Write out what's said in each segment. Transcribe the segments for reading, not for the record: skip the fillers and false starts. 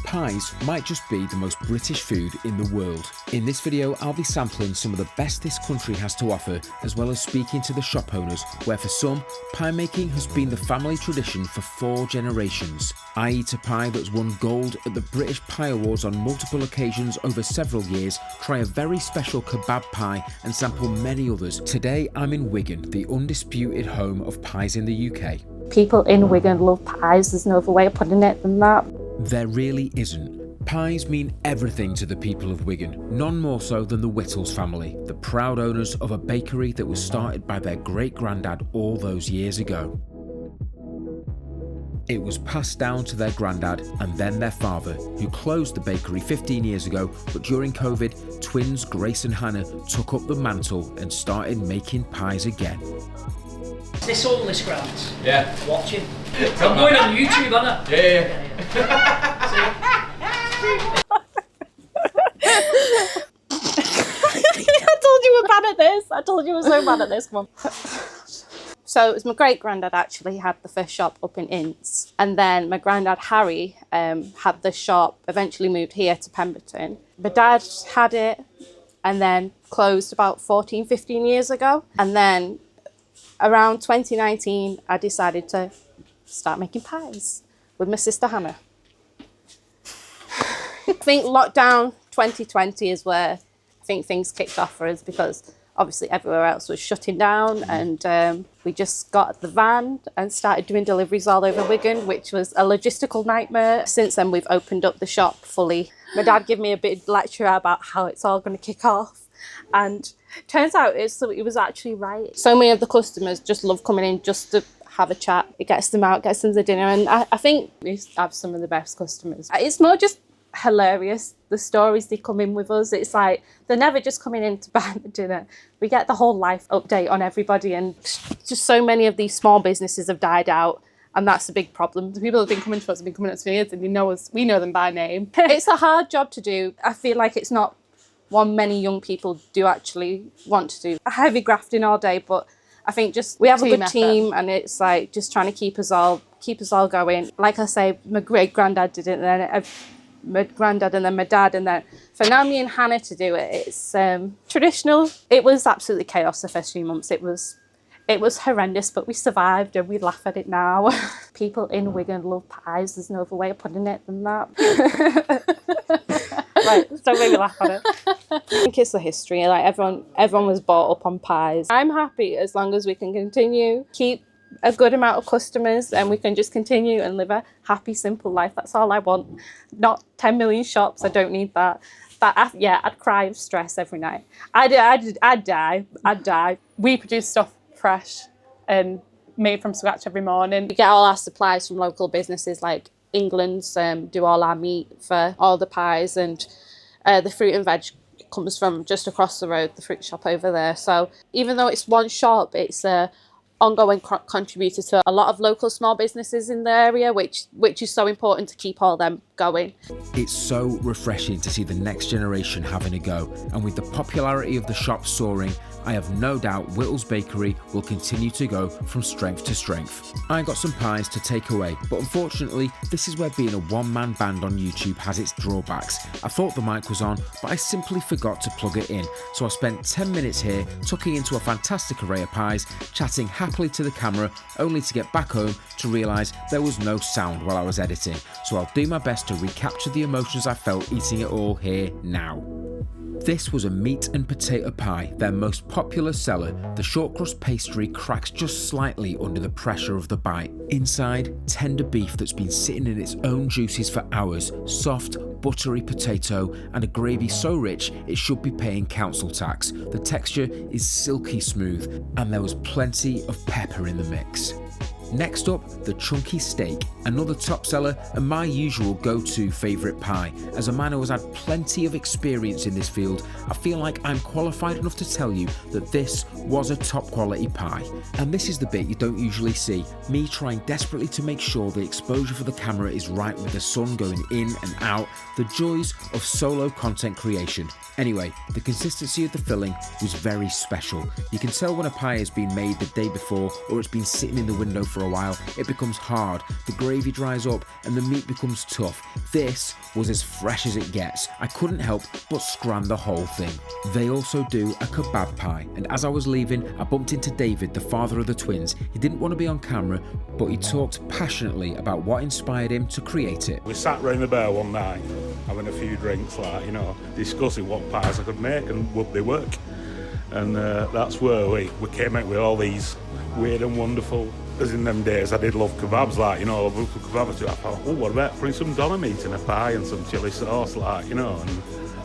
Pies might just be the most British food in the world. In this video, I'll be sampling some of the best this country has to offer, as well as speaking to the shop owners, where for some, pie making has been the family tradition for 4 generations. I eat a pie that's won gold at the British Pie Awards on multiple occasions over several years, try a very special kebab pie, and sample many others. Today, I'm in Wigan, the undisputed home of pies in the UK. People in Wigan love pies, there's no other way of putting it than that. There really isn't. Pies mean everything to the people of Wigan, none more so than the Whittles family, the proud owners of a bakery that was started by their great-granddad all those years ago. It was passed down to their granddad and then their father, who closed the bakery 15 years ago, but during COVID, twins Grace and Hannah took up the mantle and started making pies again. Is this all the Scrans? Yeah. Watching. I'm going on YouTube, aren't I? Yeah. I told you were bad at this. I told you we were so bad at this one. So it was my great-granddad actually had the first shop up in Ince, and then my granddad Harry had the shop, eventually moved here to Pemberton. My dad had it and then closed about 15 years ago, and then around 2019 I decided to start making pies with my sister Hannah. I think lockdown 2020 is where I think things kicked off for us, because obviously everywhere else was shutting down, and we just got the van and started doing deliveries all over Wigan, which was a logistical nightmare. Since then we've opened up the shop fully. My dad gave me a big lecture about how it's all going to kick off, and turns out it was actually right. So many of the customers just love coming in just to have a chat. It gets them out, gets them to dinner, and I think we have some of the best customers. It's more just hilarious, the stories they come in with us. It's like they're never just coming in to buy the dinner. We get the whole life update on everybody, and just so many of these small businesses have died out, and that's a big problem. The people that have been coming to us have been coming up for years, and they know us, we know them by name. It's a hard job to do. I feel like it's not one many young people do actually want to do. Heavy grafting all day, but I think just we have a good team, and it's like just trying to keep us all going. Like I say, my great granddad did it, and then my granddad, and then my dad, and then for now me and Hannah to do it. It's traditional. It was absolutely chaos the first few months. It was horrendous, but we survived and we laugh at it now. People in Wigan love pies. There's no other way of putting it than that. Right, don't make me laugh at it. I think it's the history. Like everyone was brought up on pies. I'm happy as long as we can continue, keep a good amount of customers, and we can just continue and live a happy, simple life. That's all I want. Not 10 million shops. I don't need that. I'd cry of stress every night. I'd die. We produce stuff fresh and made from scratch every morning. We get all our supplies from local businesses like England's do all our meat for all the pies, and the fruit and veg comes from just across the road, the fruit shop over there. So even though it's one shop, it's a ongoing contributor to a lot of local small businesses in the area, which is so important to keep all them going. It's so refreshing to see the next generation having a go, and with the popularity of the shop soaring, I have no doubt Whittles Bakery will continue to go from strength to strength. I got some pies to take away, but unfortunately this is where being a one-man band on YouTube has its drawbacks. I thought the mic was on, but I simply forgot to plug it in, so I spent 10 minutes here tucking into a fantastic array of pies, chatting happily to the camera, only to get back home to realise there was no sound while I was editing. So I'll do my best to recapture the emotions I felt eating it all here now. This was a meat and potato pie, their most popular seller. The short crust pastry cracks just slightly under the pressure of the bite. Inside, tender beef that's been sitting in its own juices for hours, soft, buttery potato, and a gravy so rich it should be paying council tax. The texture is silky smooth, and there was plenty of pepper in the mix. Next up, the chunky steak, another top seller and my usual go-to favourite pie. As a man who has had plenty of experience in this field, I feel like I'm qualified enough to tell you that this was a top quality pie. And this is the bit you don't usually see, me trying desperately to make sure the exposure for the camera is right with the sun going in and out, the joys of solo content creation. Anyway, the consistency of the filling was very special. You can tell when a pie has been made the day before or it's been sitting in the window for for a while, it becomes hard, the gravy dries up and the meat becomes tough. This was as fresh as it gets. I couldn't help but scran the whole thing. They also do a kebab pie, and as I was leaving, I bumped into David, the father of the twins. He didn't want to be on camera, but he talked passionately about what inspired him to create it. We sat round the bar one night, having a few drinks, like, you know, discussing what pies I could make and would they work. And that's where we came out with all these weird and wonderful. As in them days, I did love kebabs, like, you know, I love kebabs. I thought, oh, what about putting some doner meat in a pie and some chilli sauce, like, you know, and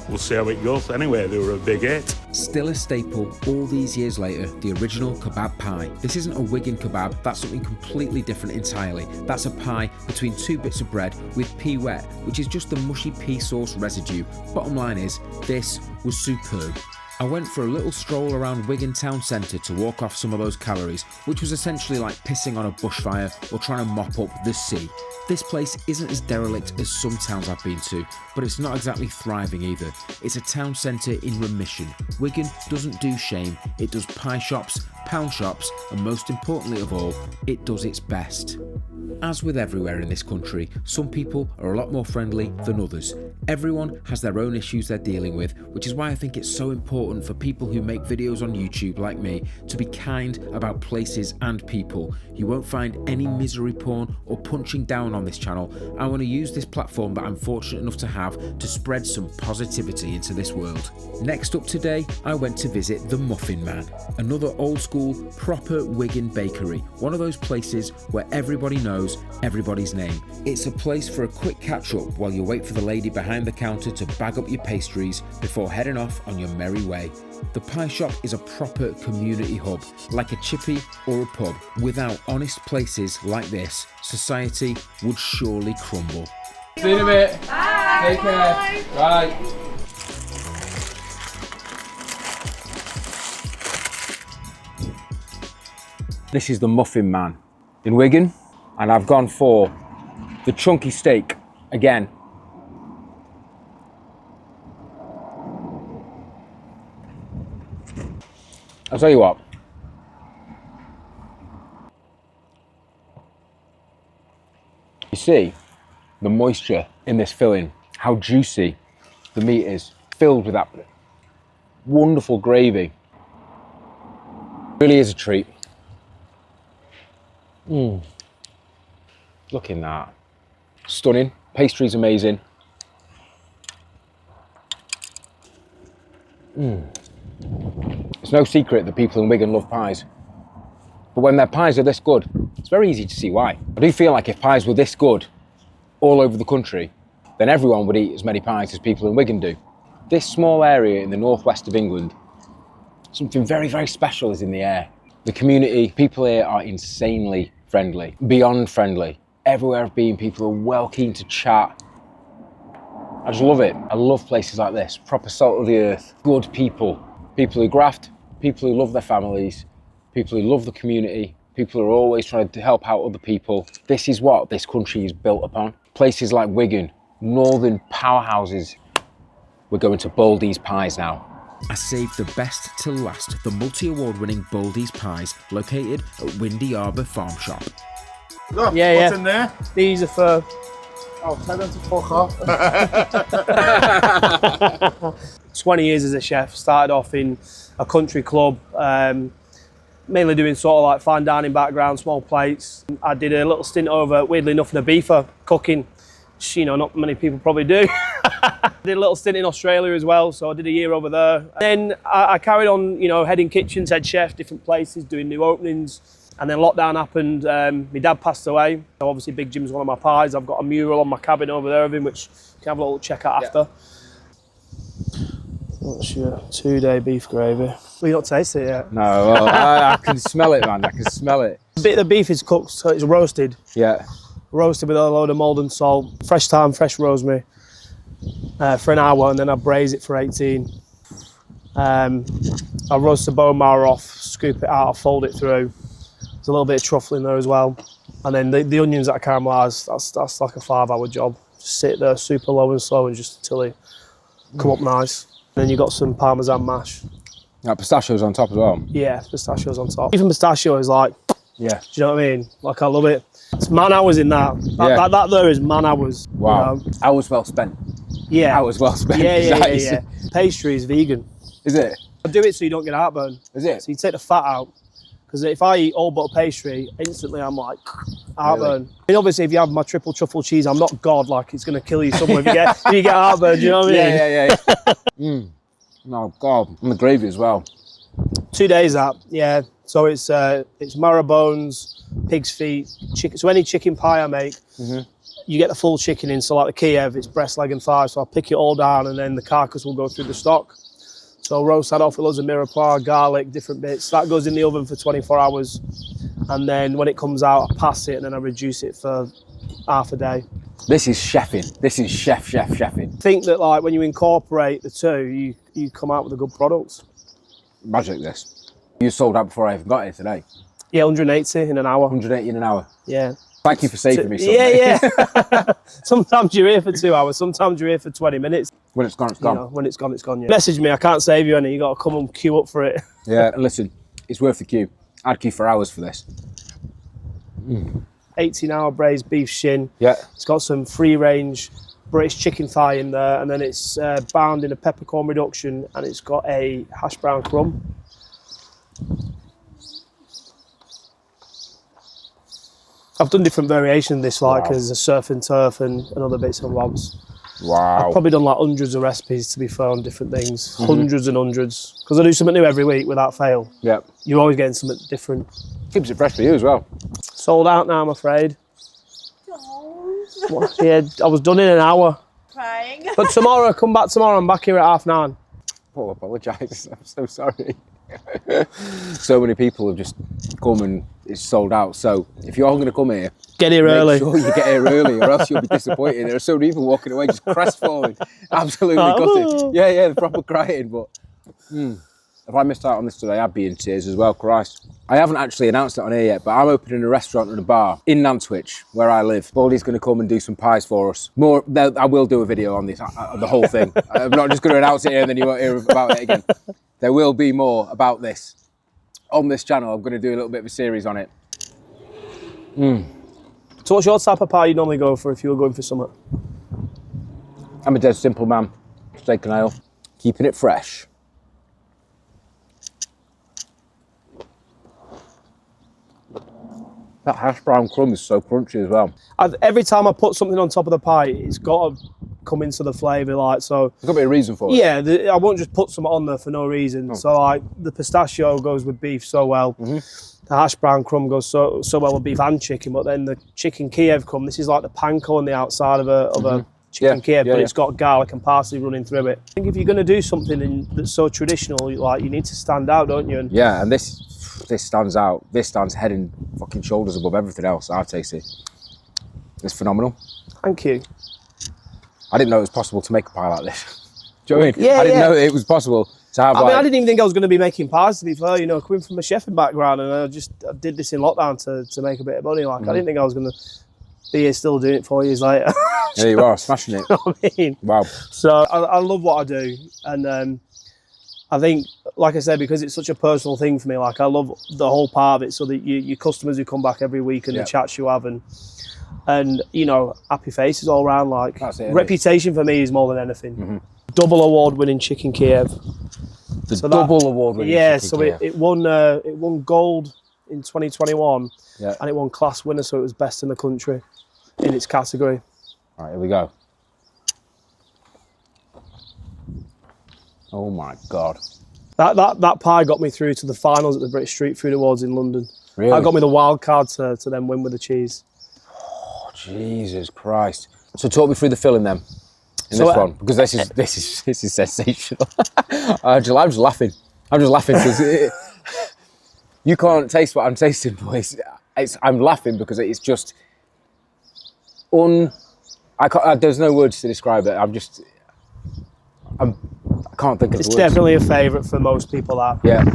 we'll see how it goes. Anyway, they were a big hit. Still a staple all these years later, the original kebab pie. This isn't a Wigan kebab, that's something completely different entirely. That's a pie between two bits of bread with pea wet, which is just the mushy pea sauce residue. Bottom line is, this was superb. I went for a little stroll around Wigan town centre to walk off some of those calories, which was essentially like pissing on a bushfire or trying to mop up the sea. This place isn't as derelict as some towns I've been to, but it's not exactly thriving either. It's a town centre in remission. Wigan doesn't do shame, it does pie shops, pound shops, and most importantly of all, it does its best. As with everywhere in this country, some people are a lot more friendly than others. Everyone has their own issues they're dealing with, which is why I think it's so important for people who make videos on YouTube like me to be kind about places and people. You won't find any misery porn or punching down on this channel. I want to use this platform that I'm fortunate enough to have to spread some positivity into this world. Next up today, I went to visit the Muffin Man, another old school, proper Wigan bakery, one of those places where everybody knows everybody's name. It's a place for a quick catch up while you wait for the lady behind the counter to bag up your pastries before heading off on your merry way. The pie shop is a proper community hub, like a chippy or a pub. Without honest places like this, society would surely crumble. See you in a bit. Bye. Take care. Bye. This is the Muffin Man in Wigan, and I've gone for the chunky steak again. I'll tell you what, you see the moisture in this filling, how juicy the meat is, filled with that wonderful gravy. Really is a treat. Look at that. Stunning. Pastry's amazing. It's no secret that people in Wigan love pies. But when their pies are this good, it's very easy to see why. I do feel like if pies were this good all over the country, then everyone would eat as many pies as people in Wigan do. This small area in the northwest of England, something very, very special is in the air. The community, people here are insanely friendly, beyond friendly. Everywhere I've been, people are well keen to chat. I just love it. I love places like this, proper salt of the earth, good people. People who graft, people who love their families, people who love the community, people who are always trying to help out other people. This is what this country is built upon. Places like Wigan, northern powerhouses. We're going to Baldies Pies now. I saved the best till last, the multi-award winning Baldies Pies, located at Windy Arbour Farm Shop. Look, Yeah, what's yeah. in there? These are for Oh, tell them to fuck off. 20 years as a chef. Started off in a country club, mainly doing sort of like fine dining background, small plates. I did a little stint over, weirdly enough, in Ibiza, cooking, which, you know, not many people probably do. Did a little stint in Australia as well, so I did a year over there. Then I carried on, you know, heading kitchens, head chef, different places, doing new openings. And then lockdown happened, my dad passed away. So obviously Big Jim's one of my pies. I've got a mural on my cabin over there of him, which you can have a little check out after. What's your 2-day beef gravy? Well, you not tasted it yet? No, well, I can smell it, man. I can smell it. A bit of the beef is cooked, so it's roasted. Yeah. Roasted with a load of Maldon salt, fresh thyme, fresh rosemary, for an hour, and then I braise it for 18. I roast the bone marrow off, scoop it out, I fold it through. There's a little bit of truffle in there as well. And then the onions that I caramelise, that's like a 5-hour job. Just sit there super low and slow and just until they come up nice. And then you got some Parmesan mash. Now, pistachios on top as well. Yeah, pistachios on top. Even pistachio is like Yeah. Do you know what I mean? Like, I love it. It's man hours in that. That there is man hours. Wow. You know? Hours well spent. Yeah. Hours well spent. Yeah. Pastry is vegan. Is it? I do it so you don't get heartburn. Is it? So you take the fat out. Because if I eat all butter pastry, instantly I'm like, heartburn. I mean, obviously, if you have my triple truffle cheese, I'm not God, like it's going to kill you somewhere if you get heartburn, do you know what I mean? Yeah. Oh, God. And the gravy as well. 2 days that, yeah. So it's marrow bones, pig's feet, chicken. So any chicken pie I make, you get the full chicken in. So like the Kiev, it's breast, leg and thigh. So I'll pick it all down and then the carcass will go through the stock. So I'll roast that off with loads of mirepoix, garlic, different bits. That goes in the oven for 24 hours. And then when it comes out, I pass it and then I reduce it for half a day. This is chefing. This is chefing. I think that like when you incorporate the two, you come out with a good product. Magic this. You sold out before I even got here today. Yeah, 180 in an hour. 180 in an hour. Yeah. Thank you for saving me something. Yeah. Sometimes you're here for 2 hours, sometimes you're here for 20 minutes. When it's gone, it's gone. You know, when it's gone, it's gone, yeah. Message me, I can't save you any, you got to come and queue up for it. Yeah, and listen, it's worth the queue. I'd queue for hours for this. 18-hour braised beef shin. Yeah. It's got some free-range British chicken thigh in there, and then it's bound in a peppercorn reduction, and it's got a hash brown crumb. I've done different variations of this, like as a surf and turf and other bits and bobs. Wow. I've probably done like hundreds of recipes, to be fair, on different things. Hundreds and hundreds. Because I do something new every week without fail. Yeah. You're always getting something different. Keeps it fresh for you as well. Sold out now, I'm afraid. Don't. Yeah, I was done in an hour. Crying. But tomorrow, come back tomorrow, I'm back here at 9:30. Oh, I apologise. I'm so sorry. So many people have just come and it's sold out. So if you're all going to come here, Get here early. make sure you get here early or else you'll be disappointed. There are so many people walking away just crestfallen, absolutely gutted. Yeah, the proper crying. But if I missed out on this today, I'd be in tears as well, Christ. I haven't actually announced it on here yet, but I'm opening a restaurant and a bar in Nantwich, where I live. Baldy's going to come and do some pies for us. I will do a video on this, the whole thing. I'm not just going to announce it here and then you won't hear about it again. There will be more about this on this channel. I'm going to do a little bit of a series on it. So what's your type of pie you normally go for if you were going for something? I'm a dead simple man. Steak and ale. Keeping it fresh. That hash brown crumb is so crunchy as well. Every time I put something on top of the pie, it's got to come into the flavour, like, so. There's got to be a reason for it. Yeah, I won't just put something on there for no reason. So like, the pistachio goes with beef so well. The hash brown crumb goes so well with beef and chicken, but then the chicken Kiev crumb, this is like the panko on the outside of a chicken Kiev, but it's got garlic and parsley running through it. I think if you're going to do something that's so traditional, like, you need to stand out, don't you? Yeah, and this stands out. This stands head and fucking shoulders above everything else I've tasted. It's phenomenal. Thank you. I didn't know it was possible to make a pie like this. Do you know what I mean? Yeah, I didn't know it was possible to have I didn't even think I was going to be making pies, to be fair, you know, coming from a chefing background, and I did this in lockdown to make a bit of money. Like, I didn't think I was going to be here still doing it 4 years later. There you are, smashing it. You know what I mean? Wow. So I love what I do, and I think, like I said, because it's such a personal thing for me, like, I love the whole part of it, so that your customers who come back every week and the chats you have, and you know, happy faces all around. Like, reputation for me is more than anything. Double award-winning chicken Kiev. Double award-winning. Yeah, chicken so Kiev. it won gold in 2021, and it won class winner, so it was best in the country in its category. All right, here we go. Oh my God. That pie got me through to the finals at the British Street Food Awards in London. Really? That got me the wild card to then win with the cheese. Oh, Jesus Christ. So talk me through the filling then. In this one, because this is sensational. I'm just laughing. I'm just laughing because you can't taste what I'm tasting, boys. I'm laughing because it's just there's no words to describe it. I can't think of the words. It's definitely a favourite for most people. That. Yeah.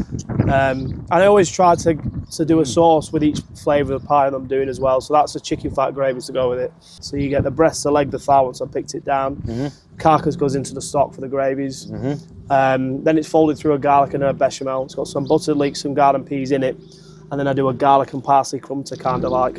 And I always try to do a sauce with each flavour of the pie that I'm doing as well. So that's a chicken fat gravy to go with it. So you get the breast, the leg, the thigh once I picked it down. Carcass goes into the stock for the gravies. Then it's folded through a garlic and herb bechamel. It's got some buttered leeks, some garden peas in it. and then I do a garlic and parsley crumb to kind of like,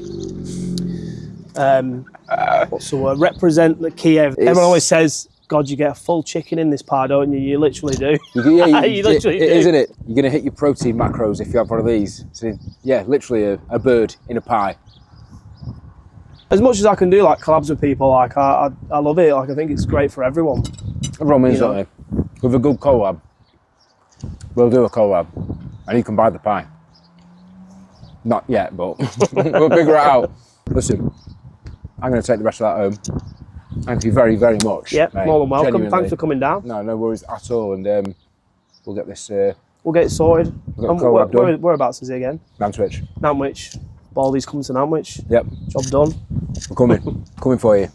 what's the word? Represent the Kiev. Everyone always says, God, you get a full chicken in this pie, don't you? You literally do. Yeah, You literally do. Isn't it? You're going to hit your protein macros if you have one of these. So, yeah, literally a bird in a pie. As much as I can do like collabs with people, like I love it. Like I think it's great for everyone. Everyone wins, You know? don't they? With a good collab, we'll do a collab, and you can buy the pie. Not yet, but we'll figure it out. Listen, I'm going to take the rest of that home. Thank you very, very much. Yep, mate. more than welcome. Genuinely. Thanks for coming down. No worries at all, and we'll get this. We'll get it sorted. We'll get the collab done. Whereabouts is it again? Nantwich. Nantwich. Baldies coming to Nantwich. Yep, Job done. we're coming for you.